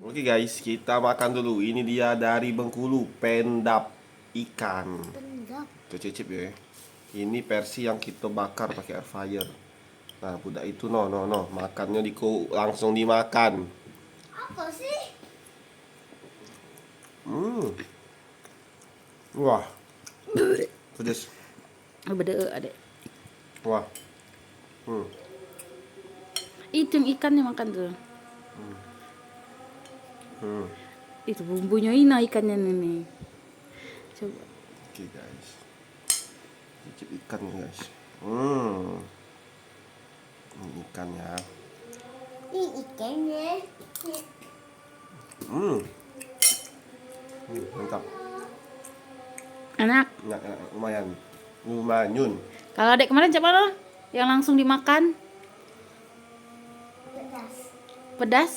Oke guys, kita makan dulu. Ini dia dari Bengkulu, pendap ikan. Pendap. Tuh cicip ya. Ini versi yang kita bakar pakai air fryer. Nah, budak itu no, makannya langsung dimakan. Apa sih? Wah, pedes. Beda adek. Wah. Itu yang ikannya makan tuh. Hmm. Itu bumbunya ini ikannya nih. Coba. Oke guys. Cicip ikan guys. Ini ikannya. Ini ikannya. Mantap. Enak. Enak, lumayan. Lumayan. Kalau adek kemarin siapa loh? Yang langsung dimakan? Pedas. Pedas?